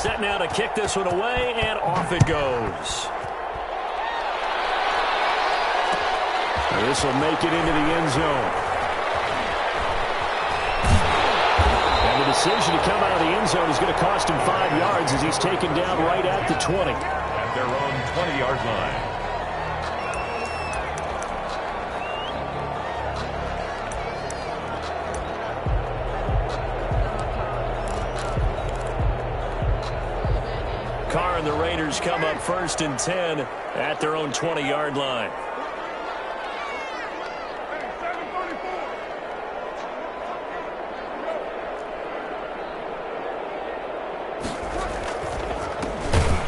set now to kick this one away, and off it goes. This will make it into the end zone. And the decision to come out of the end zone is going to cost him 5 yards as he's taken down right at the 20. At their own 20-yard line. Carr and the Raiders come up 1st and 10 at their own 20-yard line.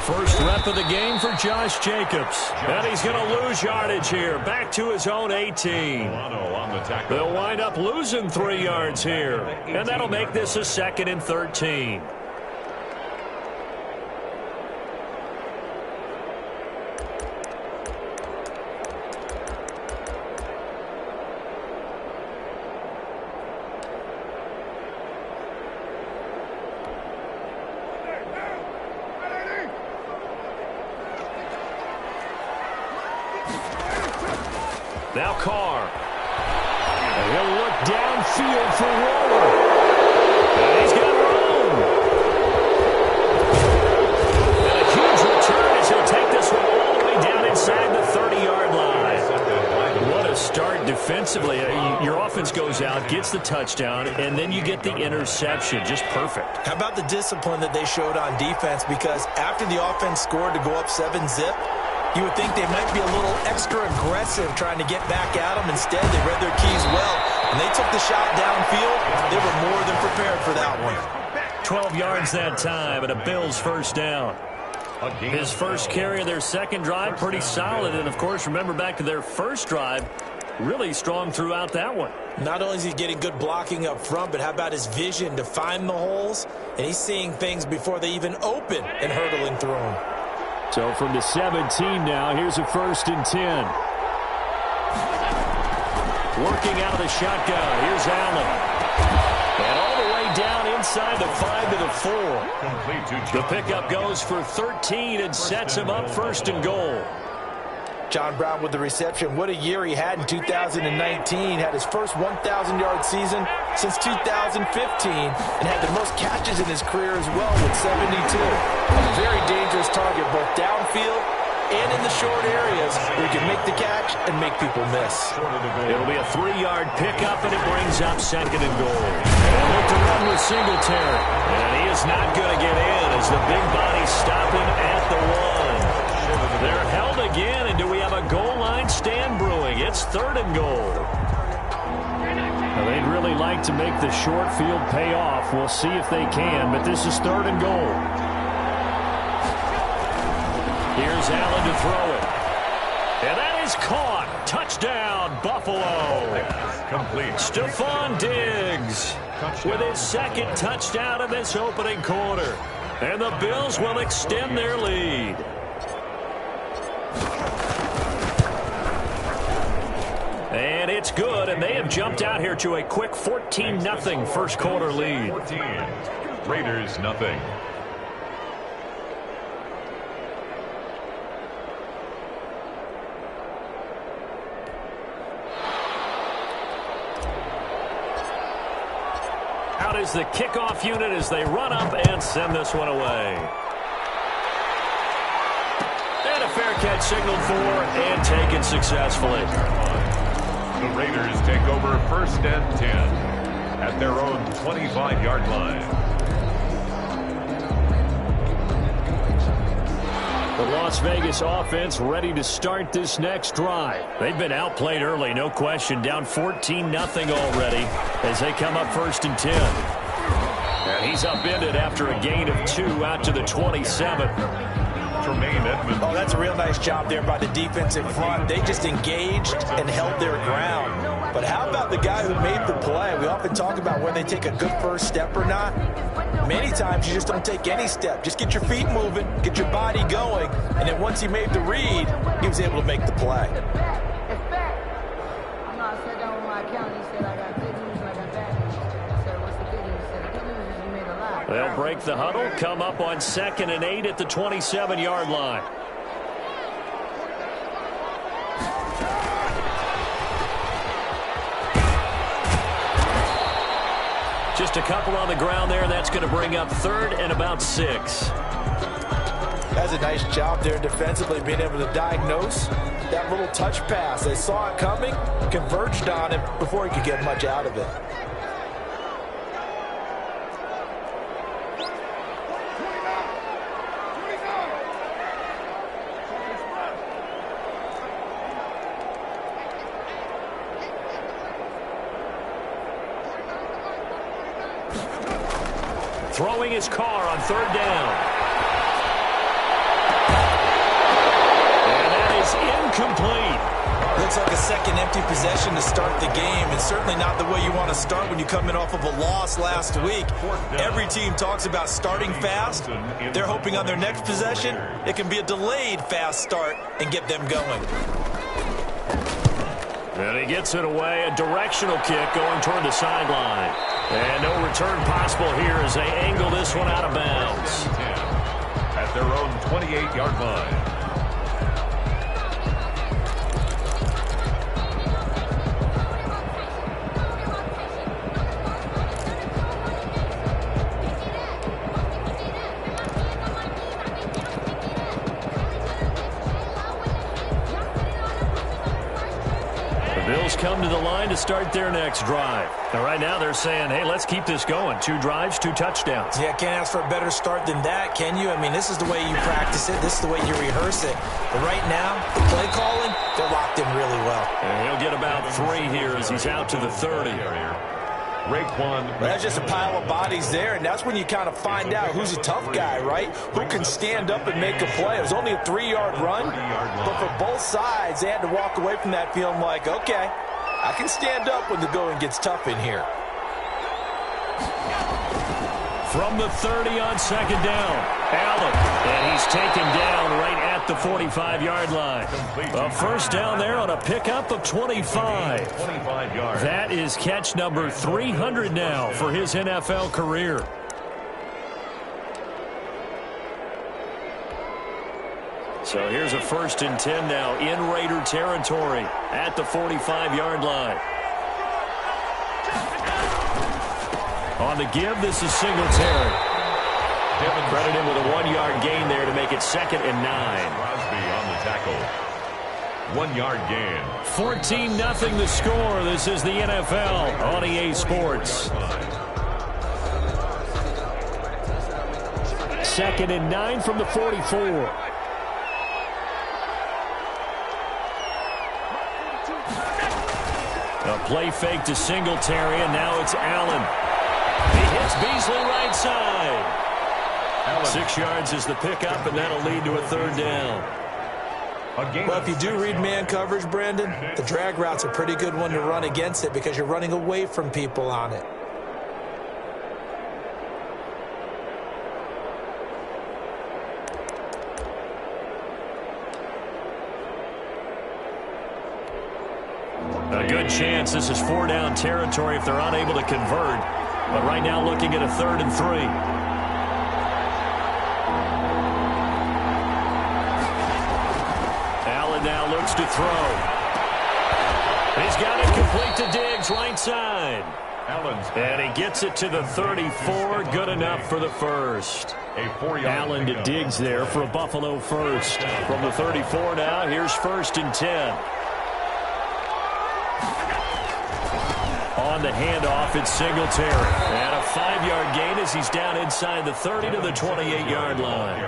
First rep of the game for Josh Jacobs. And he's going to lose yardage here. Back to his own 18. They'll wind up losing 3 yards here. And that'll make this a 2nd and 13. Now Carr. And he'll look downfield for Waller. And he's got room. And a huge return as he'll take this one all the way down inside the 30-yard line. What a start defensively. Your offense goes out, gets the touchdown, and then you get the interception. Just perfect. How about the discipline that they showed on defense? Because after the offense scored to go up 7-zip, you would think they might be a little extra aggressive trying to get back at them. Instead, they read their keys well. When they took the shot downfield, they were more than prepared for that one. 12 yards that time, and a Bills first down. His first carry of their second drive, pretty solid. And, of course, remember back to their first drive, really strong throughout that one. Not only is he getting good blocking up front, but how about his vision to find the holes? And he's seeing things before they even open and hurdling through them. So from the 17 now, here's a 1st and 10. Working out of the shotgun. Here's Allen. And all the way down inside the 5 to the 4. The pickup goes for 13 and sets him up 1st and goal. John Brown with the reception. What a year he had in 2019. Had his first 1,000-yard season since 2015 and had the most catches in his career as well with 72. A very dangerous target both downfield and in the short areas where he can make the catch and make people miss. It'll be a 3-yard pickup, and it brings up 2nd and goal. And look to run with Singletary. And he is not going to get in as the big body stop him at the 1. They're held again, and do we have a goal line stand brewing? It's 3rd and goal. Now, they'd really like to make the short field pay off. We'll see if they can, but this is 3rd and goal. Here's Allen to throw it. And that is caught. Touchdown, Buffalo. Complete. Stephon Diggs with his 2nd touchdown in this opening quarter. And the Bills will extend their lead. And it's good, and they have jumped out here to a quick 14-0 first quarter lead. 14. Raiders, nothing. Out is the kickoff unit as they run up and send this one away. And a fair catch signaled for and taken successfully. The Raiders take over 1st and 10 at their own 25-yard line. The Las Vegas offense ready to start this next drive. They've been outplayed early, no question. Down 14-0 already as they come up 1st and 10. And he's upended after a gain of 2 out to the 27. Oh, that's a real nice job there by the defensive front. They just engaged and held their ground. But how about the guy who made the play? We often talk about when they take a good first step or not. Many times you just don't take any step. Just get your feet moving, get your body going, and then once he made the read, he was able to make the play. It's fact. I know I sat down with my accountant. He said, I got good news and I got bad news. I said, what's the good news? He said, the good news is you made a lot. They'll break the huddle, come up on 2nd and 8 at the 27-yard line. Just a couple on the ground there. That's going to bring up 3rd and about 6. That's a nice job there defensively, being able to diagnose that little touch pass. They saw it coming, converged on it before he could get much out of it. Throwing his car on 3rd down. And that is incomplete. Looks like a second empty possession to start the game, and certainly not the way you want to start when you come in off of a loss last week. Every team talks about starting fast. They're hoping on their next possession it can be a delayed fast start and get them going. And he gets it away, a directional kick going toward the sideline. And no return possible here as they angle this one out of bounds. At their own 28-yard line. Come to the line to start their next drive. Now, right now they're saying, hey, let's keep this going. 2 drives, 2 touchdowns. Yeah, can't ask for a better start than that, can you? I mean, this is the way you practice it. This is the way you rehearse it. But right now, the play calling, they're locked in really well. And he'll get about 3 here as he's out to the 30. That's just a pile of bodies there, and that's when you kind of find out who's a tough guy, right? Who can stand up and make a play. It was only a 3-yard run, but for both sides, they had to walk away from that feeling like, okay, I can stand up when the going gets tough in here. From the 30 on 2nd down, Allen, and he's taken down right at the 45-yard line. A first down there on a pickup of 25. That is catch number 300 now for his NFL career. So here's a 1st and 10 now in Raider territory at the 45-yard line. On the give, this is Singletary. Credit him with a 1-yard gain there to make it 2nd and 9. Crosby on the tackle. 1-yard gain. 14-0 the score. This is the NFL on EA Sports. 2nd and 9 from the 44. A play fake to Singletary, and now it's Allen. He hits Beasley right side. 6 yards is the pickup, and that'll lead to a 3rd down. Well, if you do read man coverage, Brandon, the drag route's a pretty good one to run against it because you're running away from people on it. A good chance this is 4-down territory if they're unable to convert. But right now looking at a 3rd and 3. Allen now looks to throw. He's got it complete to Diggs right side. And he gets it to the 34. Good enough for the first. Allen to Diggs there for a Buffalo first. From the 34 now, here's 1st and 10. On the handoff, it's Singletary. And a 5-yard gain as he's down inside the 30 to the 28-yard line.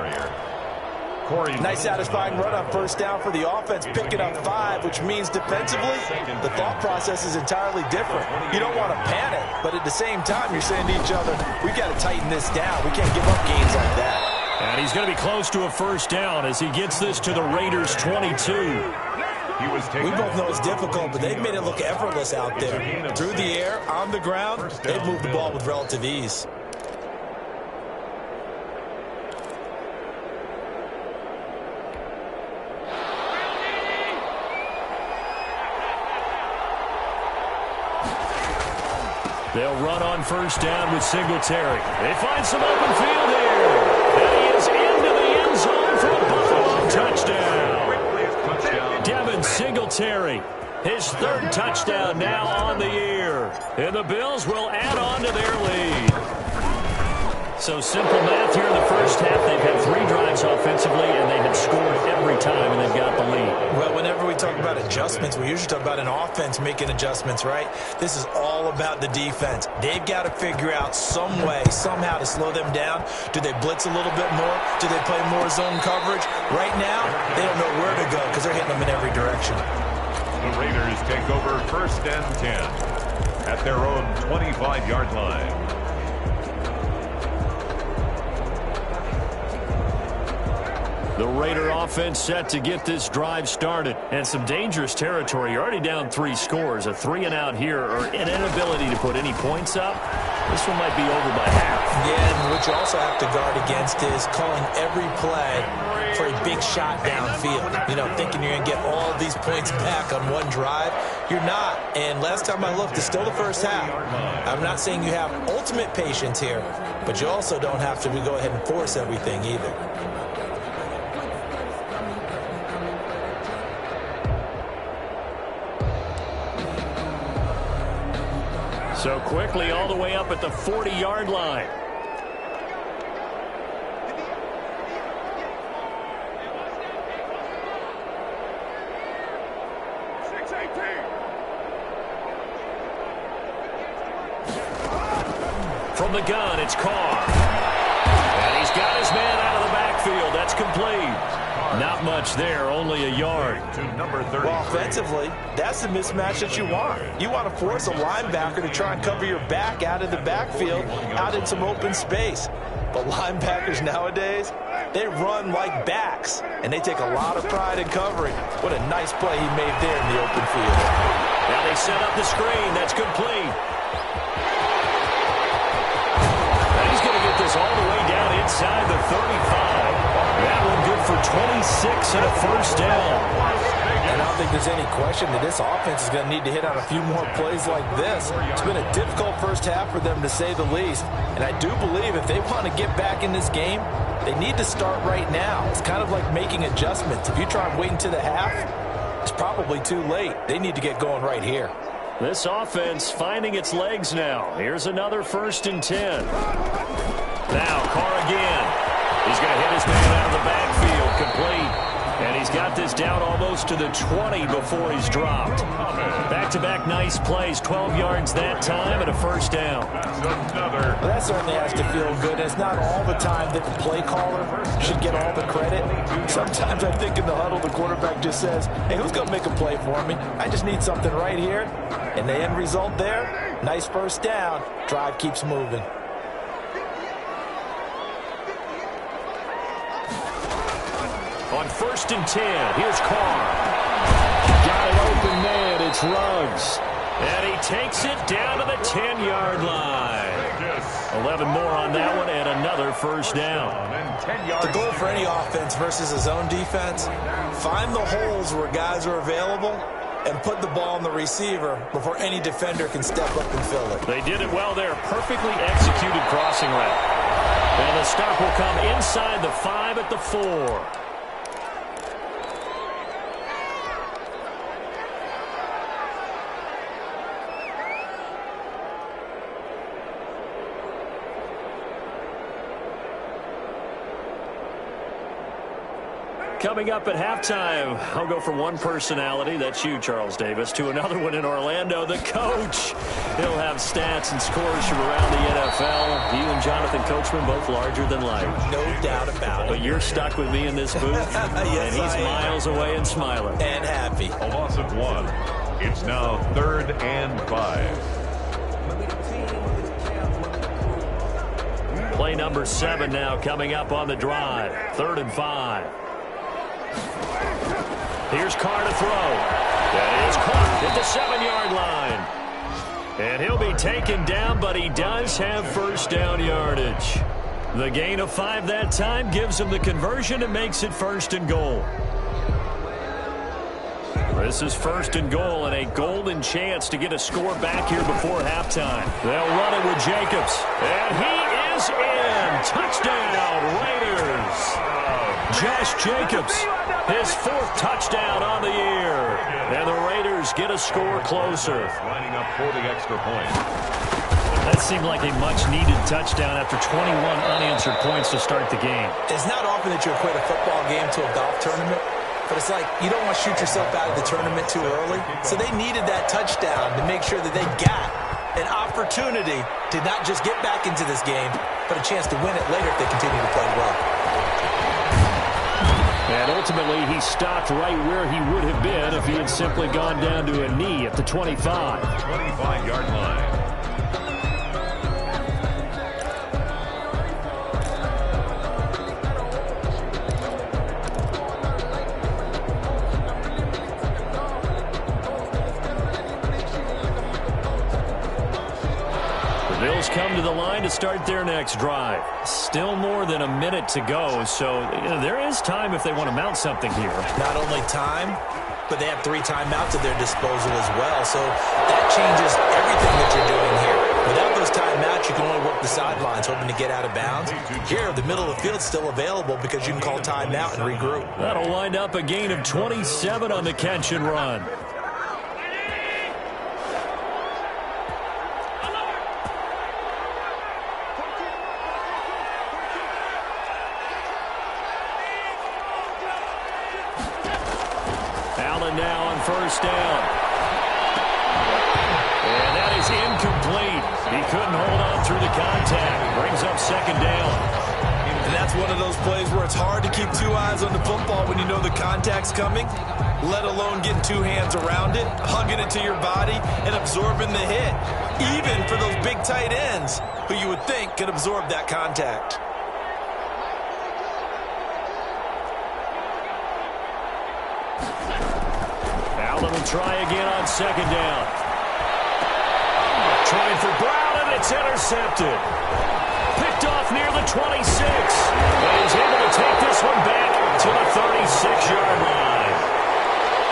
Nice satisfying run on 1st down for the offense, picking up 5, which means defensively, the thought process is entirely different. You don't want to panic, but at the same time, you're saying to each other, we've got to tighten this down. We can't give up gains like that. And he's going to be close to a 1st down as he gets this to the Raiders' 22. We both know it's difficult, but they've made it look effortless out there. Through the air, on the ground, they've moved the ball with relative ease. They'll run on first down with Singletary. They find some open field here. And he is into the end zone for a Buffalo touchdown. Devin Singletary, his third touchdown now on the year. And the Bills will add on to their lead. So simple math here in the first half. They've had 3 drives offensively, and they have scored every time, and they've got the lead. Well, whenever we talk about adjustments, we usually talk about an offense making adjustments, right? This is all about the defense. They've got to figure out some way, somehow to slow them down. Do they blitz a little bit more? Do they play more zone coverage? Right now, they don't know where to go because they're hitting them in every direction. The Raiders take over first and 10 at their own 25-yard line. The Raider offense set to get this drive started. And some dangerous territory. You're already down 3 scores. A 3-and-out here or an inability to put any points up. This one might be over by half. Yeah, and what you also have to guard against is calling every play for a big shot downfield. You know, thinking you're going to get all these points back on one drive. You're not. And last time I looked, it's still the first half. I'm not saying you have ultimate patience here, but you also don't have to go ahead and force everything either. So quickly all the way up at the 40-yard line. From the gun, it's Carr. And he's got his man out of the backfield. That's complete. Not much there, only a yard. To number 30. Well, offensively, that's the mismatch that you want. You want to force a linebacker to try and cover your back out of the backfield, out in some open space. But linebackers nowadays, they run like backs, and they take a lot of pride in covering. What a nice play he made there in the open field. Now they set up the screen. That's complete. Now he's going to get this all the way down inside the 35. That one good for 26 and a first down. And I don't think there's any question that this offense is going to need to hit on a few more plays like this. It's been a difficult first half for them, to say the least. And I do believe if they want to get back in this game, they need to start right now. It's kind of like making adjustments. If you try and wait until the half, it's probably too late. They need to get going right here. This offense finding its legs now. Here's another 1st and 10. Now Carr again. He's going to hit his man out of the backfield, complete. And he's got this down almost to the 20 before he's dropped. Back-to-back nice plays, 12 yards that time and a first down. Another. Well, that certainly has to feel good. It's not all the time that the play caller should get all the credit. Sometimes I think in the huddle, the quarterback just says, hey, who's going to make a play for me? I just need something right here. And the end result there, nice first down. Drive keeps moving. On 1st and 10, here's Carr. Got an open man, it's Ruggs. And he takes it down to the 10-yard line. 11 more on that one and another first down. The goal for any offense versus a zone defense, find the holes where guys are available and put the ball on the receiver before any defender can step up and fill it. They did it well there. Perfectly executed crossing route. And the stop will come inside the 5 at the 4. Coming up at halftime, I'll go from one personality, that's you, Charles Davis, to another one in Orlando, the coach. He'll have stats and scores from around the NFL. You and Jonathan Coachman, both larger than life. No doubt about it. But you're stuck with me in this booth, yes, and he's miles away and smiling. And happy. A loss of 1. It's now 3rd and 5. Play number 7 now coming up on the drive. 3rd and 5. Here's Carr to throw. That is caught at the 7-yard line. And he'll be taken down, but he does have first down yardage. The gain of 5 that time gives him the conversion and makes it 1st and goal. This is first and goal and a golden chance to get a score back here before halftime. They'll run it with Jacobs. And he is in. Touchdown, Raiders. Josh Jacobs, his 4th touchdown on the year. And the Raiders get a score closer. Lining up for the extra point. That seemed like a much-needed touchdown after 21 unanswered points to start the game. It's not often that you equate a football game to a golf tournament, but it's like you don't want to shoot yourself out of the tournament too early. So they needed that touchdown to make sure that they got an opportunity to not just get back into this game, but a chance to win it later if they continue to play well. And ultimately, he stopped right where he would have been if he had simply gone down to a knee at the 25. 25-yard line. Bills come to the line to start their next drive. Still more than a minute to go, so there is time if they want to mount something here. Not only time, but they have 3 timeouts at their disposal as well, so that changes everything that you're doing here. Without those timeouts, you can only work the sidelines, hoping to get out of bounds. Here, the middle of the field's still available because you can call timeout and regroup. That'll wind up a gain of 27 on the catch and run. Now on first down. And that is incomplete. He couldn't hold on through the contact. Brings up second down. And that's one of those plays where it's hard to keep 2 eyes on the football when you know the contact's coming, let alone getting 2 hands around it, hugging it to your body, and absorbing the hit. Even for those big tight ends who you would think could absorb that contact. Allen will try again on second down. Trying for Brown, and it's intercepted. Picked off near the 26. But he's able to take this one back to the 36-yard line.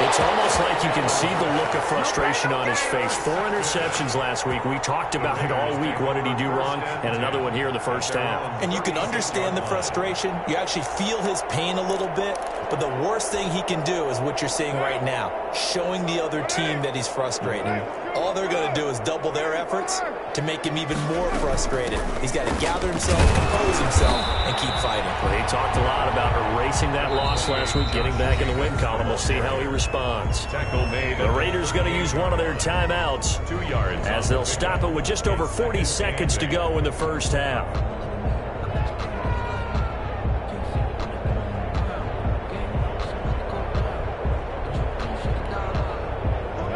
It's almost like you can see the look of frustration on his face. 4 interceptions last week. We talked about it all week. What did he do wrong? And another one here in the first half. And you can understand the frustration. You actually feel his pain a little bit. But the worst thing he can do is what you're seeing right now, showing the other team that he's frustrated. All they're going to do is double their efforts to make him even more frustrated. He's got to gather himself, compose himself, and keep fighting. Well, he talked a lot about erasing that loss last week, getting back in the win column. We'll see how he responds. Tackle made. The Raiders going to use one of their timeouts 2 yards. as they'll stop it with just over 40 seconds to go in the first half.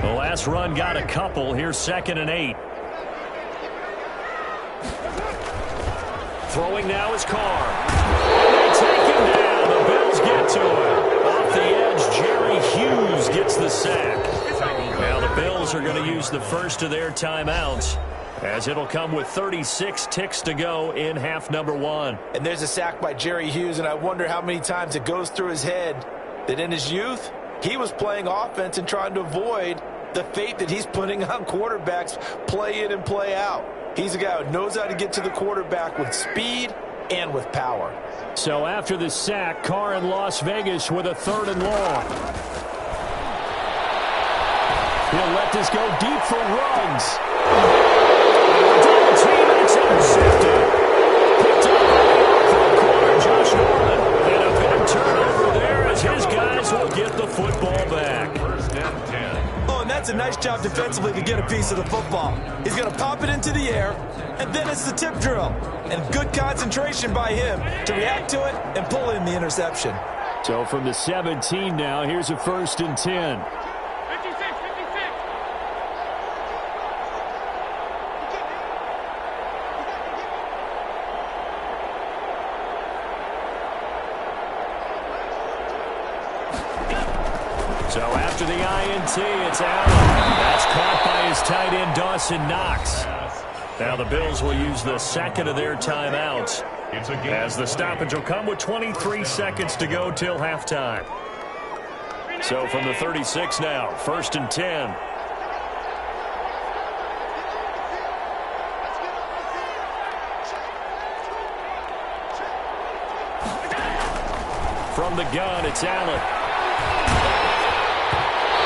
The last run got a couple. Here's 2nd and 8. Throwing now is Carr. They take him down. The Bills get to it. Off the edge, Jerry Hughes gets the sack. Now the Bills are going to use the first of their timeouts, as it'll come with 36 ticks to go in half number 1. And there's a sack by Jerry Hughes, and I wonder how many times it goes through his head that in his youth, he was playing offense and trying to avoid the fate that he's putting on quarterbacks play in and play out. He's a guy who knows how to get to the quarterback with speed and with power. So after the sack, Carr in Las Vegas with a 3rd and long. He'll let this go deep for Ruggs. Double team, and it's intercepted. Picked up by the off corner, Josh Norman. And a big turnover there as his guys will get the football back. 1st and 10. Oh, and that's a nice job defensively to get a piece of the football. He's going to pop it into the air, and then it's the tip drill. And good concentration by him to react to it and pull in the interception. So from the 17 now, here's a 1st and 10. So after the INT, it's Allen. That's caught by his tight end, Dawson Knox. Now the Bills will use the 2nd of their timeouts, as the stoppage will come with 23 seconds to go till halftime. So from the 36 now, 1st and 10. From the gun, it's Allen.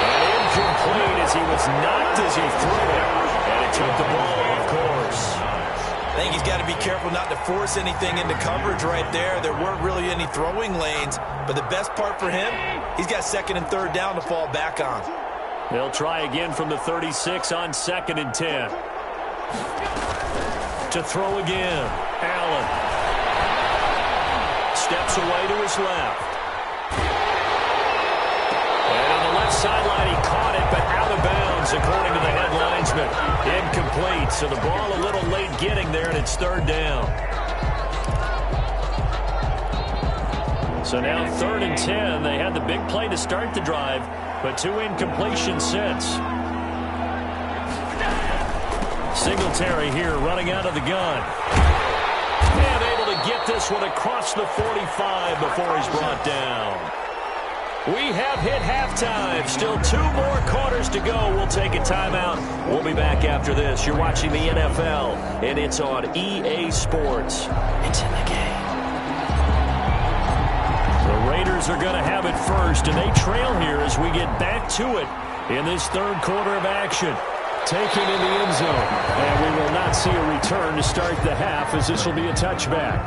And incomplete as he was knocked as he threw it. And it took the ball off course. I think he's got to be careful not to force anything into coverage right there. There weren't really any throwing lanes. But the best part for him, he's got 2nd and 3rd down to fall back on. They'll try again from the 36 on 2nd and 10. To throw again, Allen. Steps away to his left. And on the left sideline, he caught it, but out of bounds, according to the head linesman. Incomplete, so the ball a little late getting there, and it's 3rd down. So now 3rd and 10. They had the big play to start the drive, but 2 incompletions since. Singletary here running out of the gun. And able to get this one across the 45 before he's brought down. We have hit halftime. Still 2 more quarters to go. We'll take a timeout. We'll be back after this. You're watching the NFL, and it's on EA Sports. It's in the game. The Raiders are going to have it first, and they trail here as we get back to it in this 3rd quarter of action. Taken in the end zone, and we will not see a return to start the half as this will be a touchback.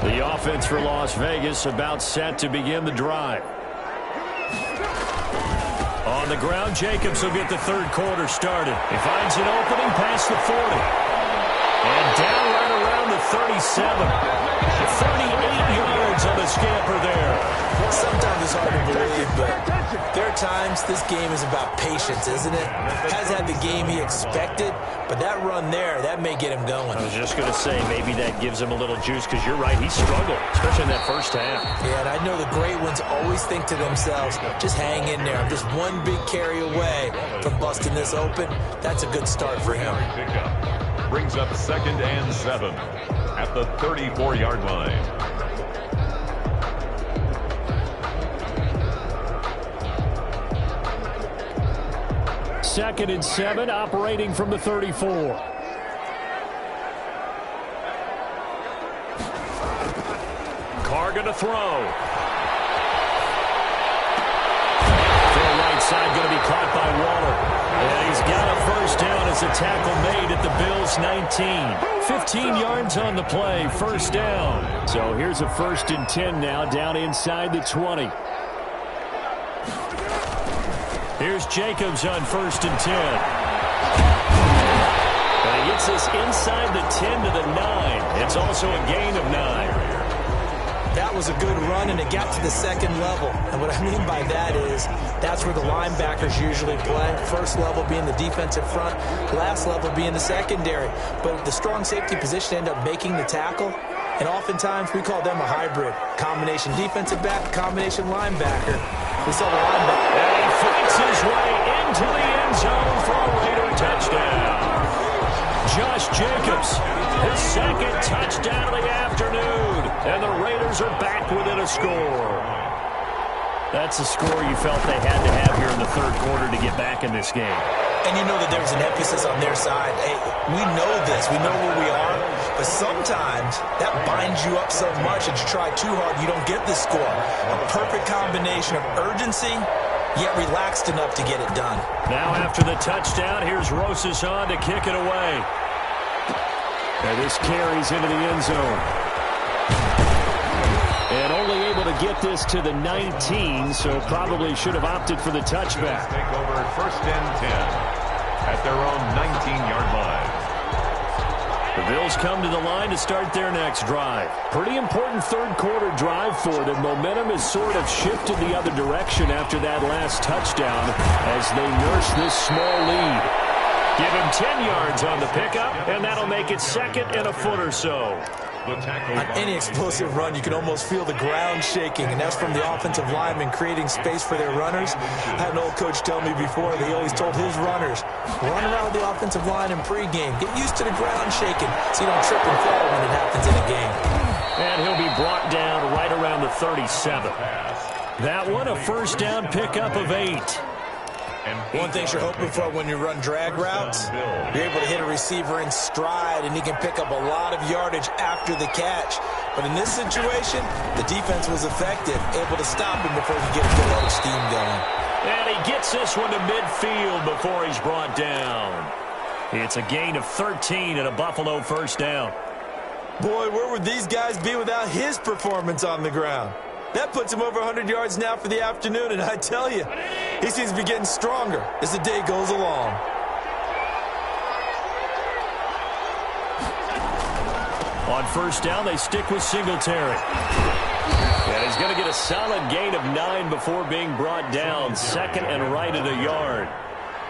The offense for Las Vegas about set to begin the drive. On the ground, Jacobs will get the 3rd quarter started. He finds an opening past the 40. And down right around the 37. 38 yards on the scamper there. Sometimes it's hard to believe, but there are times this game is about patience, isn't it? Hasn't had the game he expected, but that run there, that may get him going. I was just going to say, maybe that gives him a little juice, because you're right, he struggled, especially in that first half. Yeah, and I know the great ones always think to themselves, just hang in there. I'm just one big carry away from busting this open. That's a good start for him. Brings up 2nd and 7 at the 34-yard line. Second and 7, operating from the 34. Carr going to throw. Full right side going to be caught by Waller. And he's got a 1st down as a tackle made at the Bills' 19. 15 yards on the play, 1st down. So here's a 1st and 10 now, down inside the 20. Here's Jacobs on 1st and 10. And he gets this inside the 10 to the 9. It's also a gain of 9. That was a good run, and it got to the 2nd level. And what I mean by that is that's where the linebackers usually play. 1st level being the defensive front, last level being the secondary. But the strong safety position ended up making the tackle. And oftentimes we call them a hybrid. Combination defensive back, combination linebacker. We saw the linebacker. And he fights his way into the end zone for a Raider touchdown. Josh Jacobs, his 2nd touchdown of the afternoon. And the Raiders are back within a score. That's a score you felt they had to have here in the 3rd quarter to get back in this game. And you know that there was an emphasis on their side. Hey, we know this. We know where we are. But sometimes that binds you up so much that you try too hard, you don't get the score. A perfect combination of urgency, yet relaxed enough to get it done. Now after the touchdown, here's Rosas on to kick it away. And this carries into the end zone. And only able to get this to the 19, so probably should have opted for the touchback. Take over 1st and 10 at their own 19-yard line. The Bills come to the line to start their next drive. Pretty important 3rd quarter drive for them. Momentum has sort of shifted the other direction after that last touchdown as they nurse this small lead. Give him 10 yards on the pickup, and that'll make it 2nd and a foot or so. The tackle On any explosive run, you can almost feel the ground shaking, and that's from the offensive linemen creating space for their runners. I had an old coach tell me before that he always told his runners, run around the offensive line in pregame. Get used to the ground shaking so you don't trip and fall when it happens in a game. And he'll be brought down right around the 37. That one, a first down pickup of 8. One thing you're hoping for when you run drag routes, you're able to hit a receiver in stride, and he can pick up a lot of yardage after the catch. But in this situation, the defense was effective, able to stop him before he could get a good load of steam going. And he gets this one to midfield before he's brought down. It's a gain of 13 and a Buffalo first down. Boy, where would these guys be without his performance on the ground? That puts him over 100 yards now for the afternoon, and I tell you, he seems to be getting stronger as the day goes along. On first down, they stick with Singletary. And he's going to get a solid gain of 9 before being brought down. Second and right at a yard.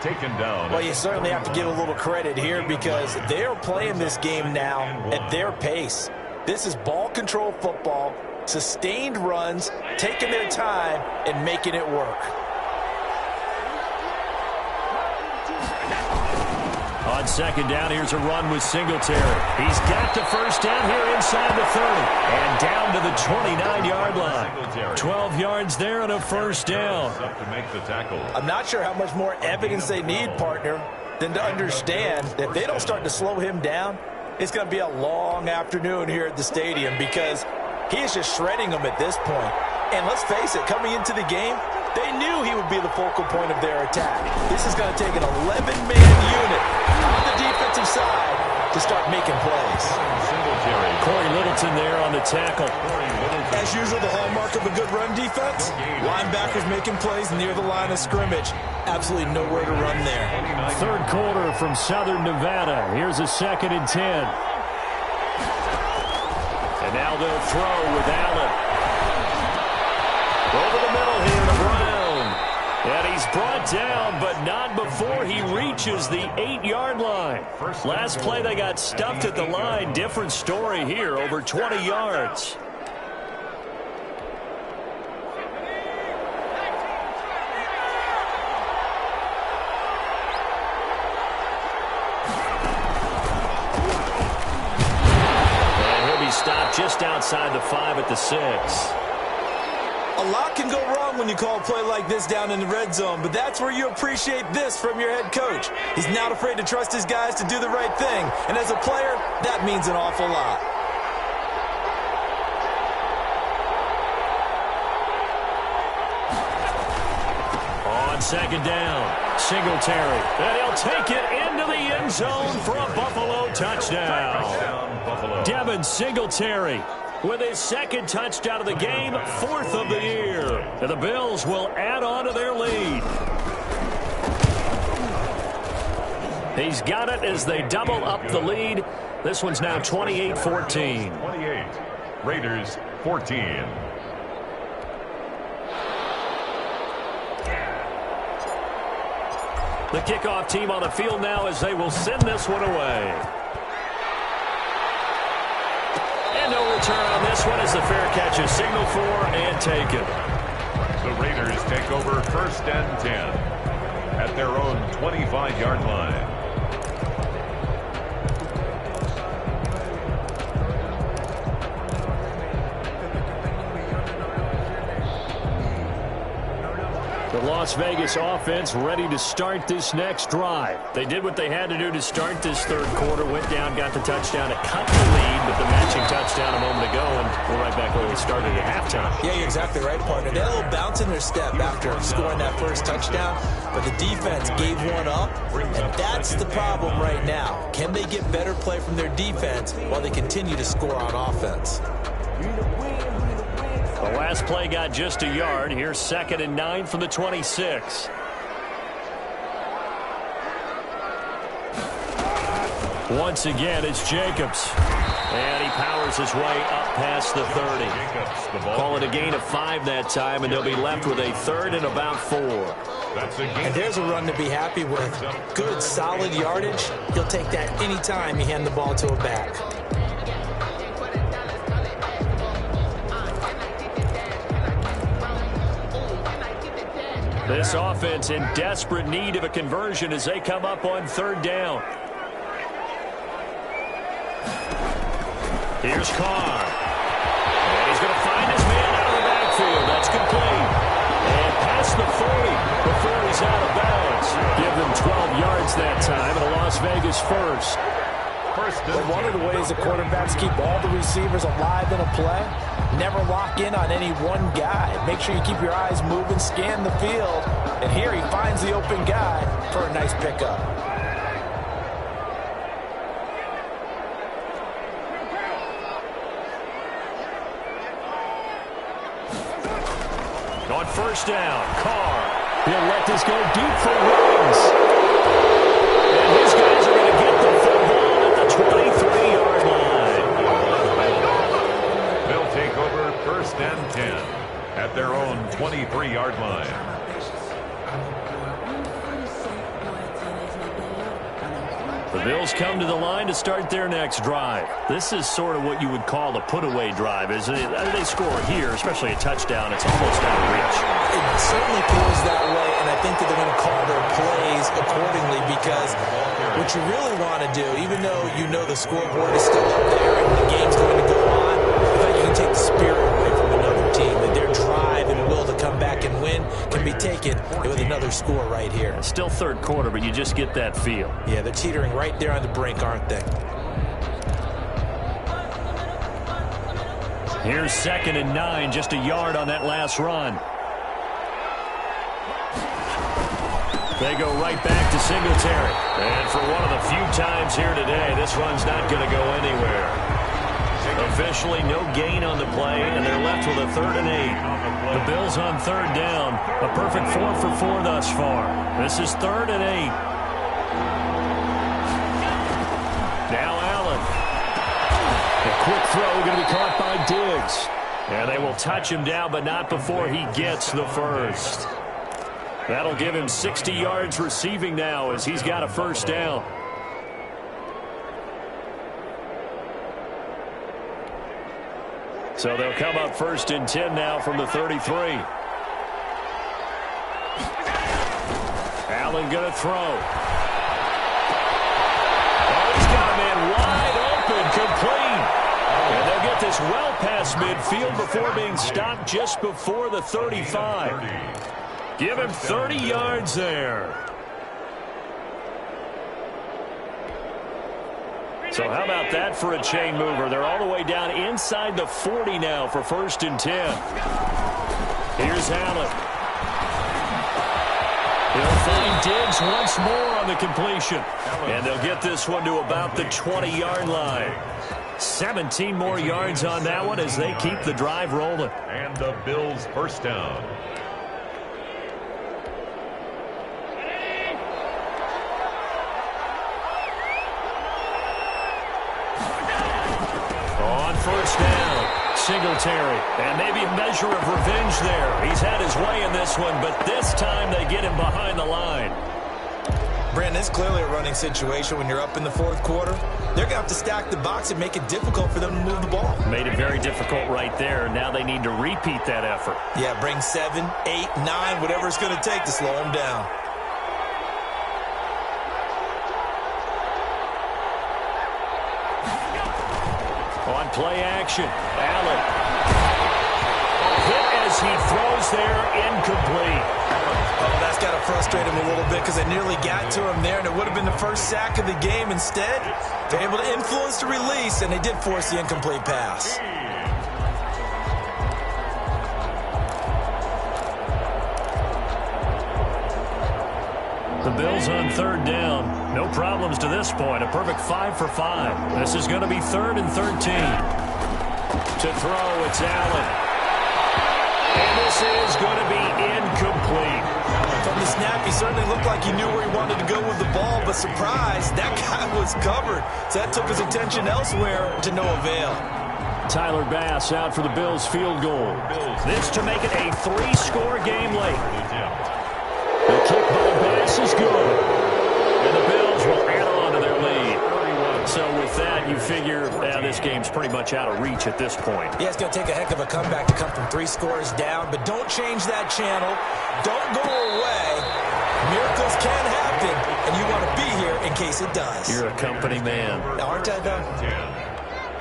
taken down. Well, you certainly have to give a little credit here because they are playing this game now at their pace. This is ball control football, sustained runs, taking their time, and making it work. On second down, here's a run with Singletary. He's got the first down here inside the 30 and down to the 29-yard line. 12 yards there and a first down. I'm not sure how much more evidence they need, partner, than to understand that if they don't start to slow him down, it's going to be a long afternoon here at the stadium because he is just shredding them at this point. And let's face it, coming into the game, they knew he would be the focal point of their attack. This is going to take an 11-man unit on the defensive side to start making plays. Corey Littleton there on the tackle. As usual, the hallmark of a good run defense, linebackers making plays near the line of scrimmage. Absolutely nowhere to run there. Third quarter from Southern Nevada. Here's a 2nd and 10. And now they'll throw with Allen. Over the middle here to Brown. And he's brought down, but not before he reaches the 8-yard line. Last play, they got stuffed at the line. Different story here, over 20 yards. And he'll be stopped just outside the 5 at the 6. A lot can go wrong when you call a play like this down in the red zone, but that's where you appreciate this from your head coach. He's not afraid to trust his guys to do the right thing, and as a player, that means an awful lot. On second down, Singletary, and he'll take it into the end zone for a Buffalo touchdown. Devin Singletary with his 2nd touchdown of the game, 4th of the year. And the Bills will add on to their lead. He's got it as they double up the lead. This one's now 28-14. 28. Raiders 14. The kickoff team on the field now as they will send this one away. And no return on this one as the fair catch is signaled for and taken. The Raiders take over 1st and 10 at their own 25-yard line. The Las Vegas offense ready to start this next drive. They did what they had to do to start this 3rd quarter. Went down, got the touchdown to cut the lead with the matching touchdown a moment ago, and we're right back where we started at halftime. Yeah, you're exactly right, partner. They had a little bounce in their step after scoring that first touchdown, but the defense gave one up, and that's the problem right now. Can they get better play from their defense while they continue to score on offense? The last play got just a yard. Here's 2nd and 9 from the 26. Once again, it's Jacobs. And he powers his way up past the 30. Call it a gain of 5 that time, and they'll be left with a 3rd and about 4. And there's a run to be happy with. Good, solid yardage. He'll take that anytime you hand the ball to a back. This offense in desperate need of a conversion as they come up on third down. Here's Carr. And he's going to find his man out of the backfield. That's complete. And past the 40 before he's out of bounds. Give them 12 yards that time and a Las Vegas first. Well, one of the ways the quarterbacks keep all the receivers alive in a play, never lock in on any one guy. Make sure you keep your eyes moving, scan the field, and here he finds the open guy for a nice pickup. On first down, Carr. He'll let this go deep for Wings. And his guys are going to get the football at the 23-yard line. They'll take over first and 10 at their own 23-yard line. The Bills come to the line to start their next drive. This is sort of what you would call a put-away drive, isn't it? They score here, especially a touchdown. It's almost out of reach. It certainly feels that way, and I think that they're going to call their plays accordingly because what you really want to do, even though you know the scoreboard is still up there and the game's going to go on, I think you can take the spirit away from another team, that their drive and will to come back and win can be taken with another score right here. It's still third quarter, but you just get that feel. Yeah, they're teetering right there on the brink, aren't they? Here's 2nd and 9, just a yard on that last run. They go right back to Singletary. And for one of the few times here today, this one's not going to go anywhere. Officially no gain on the play, and they're left with a 3rd and 8. The Bills on third down. A perfect 4 for 4 thus far. This is 3rd and 8. Now Allen. A quick throw going to be caught by Diggs. And they will touch him down, but not before he gets the first. That'll give him 60 yards receiving now as he's got a first down. So they'll come up 1st and 10 now from the 33. Allen going to throw. Oh, he's got a man wide open, complete. And they'll get this well past midfield before being stopped just before the 35. Give him 30 yards there. So how about that for a chain mover? They're all the way down inside the 40 now for 1st and 10. Here's Allen. He'll find Diggs once more on the completion. And they'll get this one to about the 20-yard line. 17 more yards on that one as they keep the drive rolling. And the Bills first down. On first down, Singletary. And maybe a measure of revenge there. He's had his way in this one, but this time they get him behind the line. Brandon, it's clearly a running situation when you're up in the 4th quarter. They're going to have to stack the box and make it difficult for them to move the ball. Made it very difficult right there. Now they need to repeat that effort. Yeah, bring 7, 8, 9, whatever it's going to take to slow them down. On play action, Allen. Hit as he throws there, incomplete. Oh, that's got to frustrate him a little bit because they nearly got to him there, and it would have been the first sack of the game. Instead, they're able to influence the release, and they did force the incomplete pass. The Bills on third down. No problems to this point. A perfect 5 for 5. This is going to be 3rd and 13. To throw, it's Allen. And this is going to be incomplete. From the snap, he certainly looked like he knew where he wanted to go with the ball, but surprise, that guy was covered. So that took his attention elsewhere to no avail. Tyler Bass out for the Bills field goal. This to make it a 3-score game late. The kick by Bass is good. And the Bills will add on to their lead. So with that, you figure this game's pretty much out of reach at this point. Yeah, it's going to take a heck of a comeback to come from 3 scores down, but don't change that channel. Don't go away. can happen, and you want to be here in case it does. You're a company man. Aren't I, though? 10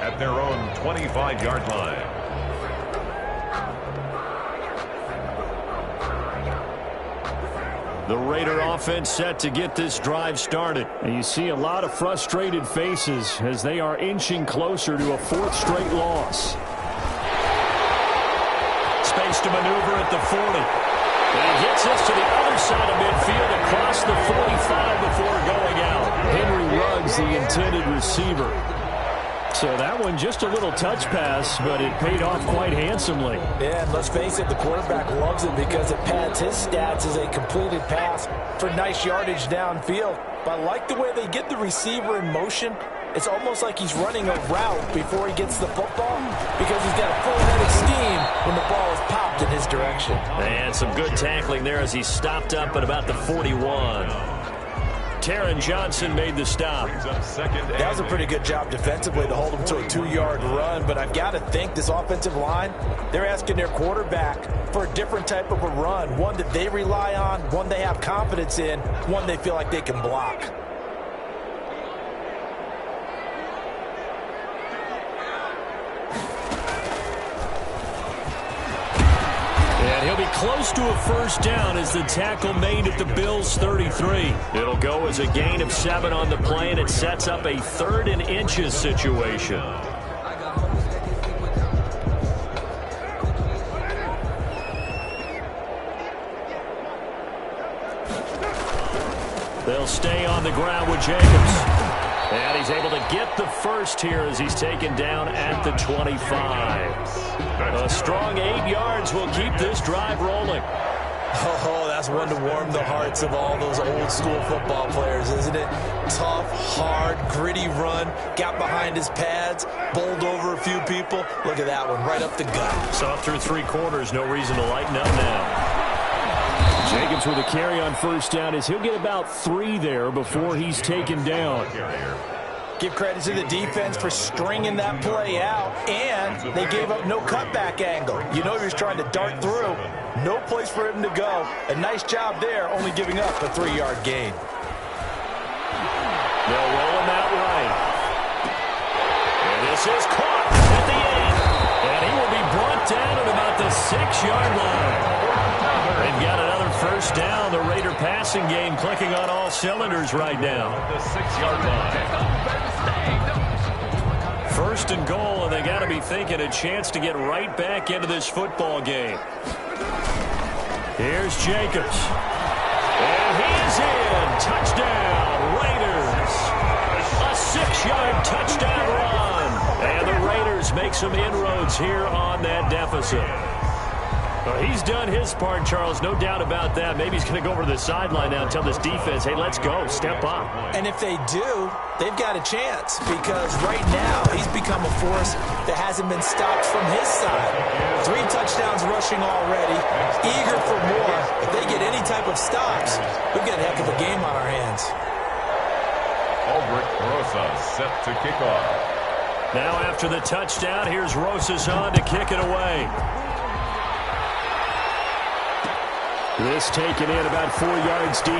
at their own 25-yard line. The Raider offense set to get this drive started. And you see a lot of frustrated faces as they are inching closer to a fourth straight loss. Space to maneuver at the 40. And he gets us to the other side of midfield across the 45 before going out. Henry Ruggs, the intended receiver. So that one just a little touch pass, but it paid off quite handsomely. Yeah, and let's face it, the quarterback loves it because it pads his stats as a completed pass for nice yardage downfield. But I like the way they get the receiver in motion. It's almost like he's running a route before he gets the football because he's got a full head of steam when the ball is popped in his direction. And some good tackling there as he stopped up at about the 41. Taron Johnson made the stop. That was a pretty good job defensively to hold him to a 2-yard run, but I've got to think this offensive line, they're asking their quarterback for a different type of a run, one that they rely on, one they have confidence in, one they feel like they can block. And he'll be close to a first down as the tackle made at the Bills' 33. It'll go as a gain of 7 on the play, and it sets up a 3rd and inches situation. They'll stay on the ground with Jacobs. And he's able to get the first here as he's taken down at the 25. A strong 8 yards will keep this drive rolling. Oh, that's one to warm the hearts of all those old school football players, isn't it? Tough, hard, gritty run, got behind his pads, bowled over a few people. Look at that one, right up the gut. Saw through 3 quarters, no reason to lighten up now. Jacobs with a carry on first down as he'll get about 3 there before he's taken down. Give credit to the defense for stringing that play out, and they gave up no cutback angle. You know he was trying to dart through. No place for him to go. A nice job there, only giving up a 3-yard gain. They'll roll him out right. And this is caught at the end. And he will be brought down at about the 6-yard line. They've got another first down. The Raider passing game clicking on all cylinders right now. The 6-yard line. First and goal, and they got to be thinking a chance to get right back into this football game. Here's Jacobs. And he is in. Touchdown, Raiders. A 6-yard touchdown run. And the Raiders make some inroads here on that deficit. Well, he's done his part, Charles. No doubt about that. Maybe he's going to go over to the sideline now and tell this defense, hey, let's go. Step up. And if they do, they've got a chance because right now he's become a force that hasn't been stopped from his side. 3 touchdowns rushing already, eager for more. If they get any type of stops, we've got a heck of a game on our hands. Albert Rosas set to kick off. Now after the touchdown, here's Rosas on to kick it away. This taken in about 4 yards deep.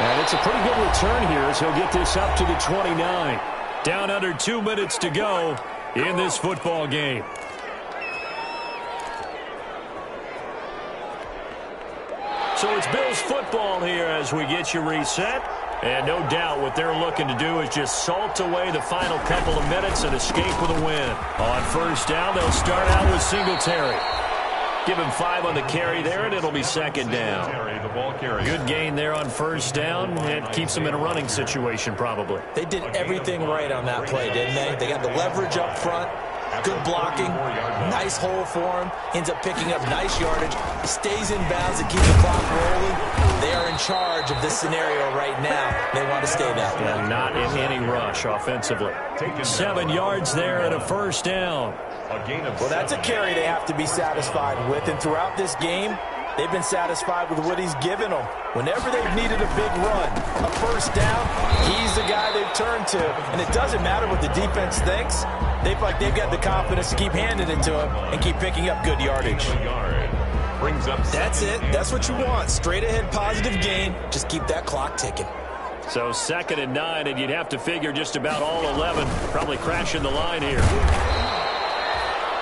And it's a pretty good return here as he'll get this up to the 29. Down under 2 minutes to go in this football game. So it's Bills football here as we get you reset. And no doubt what they're looking to do is just salt away the final couple of minutes and escape with a win. On first down, they'll start out with Singletary. Give him 5 on the carry there, and it'll be second down. Good gain there on first down. It keeps them in a running situation, probably. They did everything right on that play, didn't they? They got the leverage up front, good blocking, nice hole for him, ends up picking up nice yardage, stays in bounds to keep the clock rolling. They are in charge of this scenario right now. They want to stay that way. And not in any rush offensively. 7 yards there and a first down. Well, that's a carry they have to be satisfied with. And throughout this game, they've been satisfied with what he's given them. Whenever they've needed a big run, a first down, he's the guy they've turned to. And it doesn't matter what the defense thinks. They've got the confidence to keep handing it to him and keep picking up good yardage. brings up That's second it. That's what you want. Straight ahead positive gain. Just keep that clock ticking. So 2nd and 9, and you'd have to figure just about all 11 probably crashing the line here.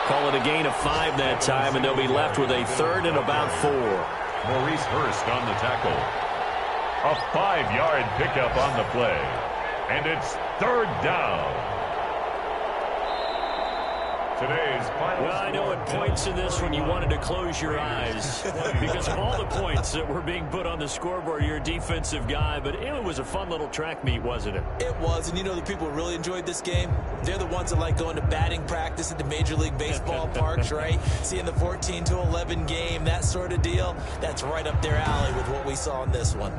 Call it a gain of 5 that time, and they'll be left with a 3rd and about 4. Maurice Hurst on the tackle. A 5-yard pickup on the play. And it's 3rd down. Today's final Well, I know at points in this when you wanted to close your eyes because of all the points that were being put on the scoreboard. You're a defensive guy, but it was a fun little track meet, wasn't it? It was, and you know the people who really enjoyed this game? They're the ones that like going to batting practice at the Major League Baseball parks, right? Seeing the 14-11 game, that sort of deal. That's right up their alley with what we saw in this one.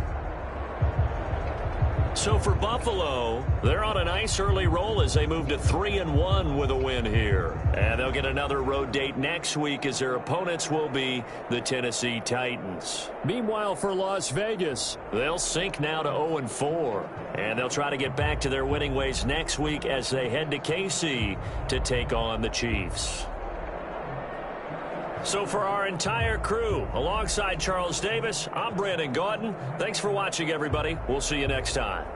So for Buffalo, they're on a nice early roll as they move to 3-1 with a win here. And they'll get another road date next week as their opponents will be the Tennessee Titans. Meanwhile, for Las Vegas, they'll sink now to 0-4. And they'll try to get back to their winning ways next week as they head to KC to take on the Chiefs. So for our entire crew, alongside Charles Davis, I'm Brandon Gaudin. Thanks for watching, everybody. We'll see you next time.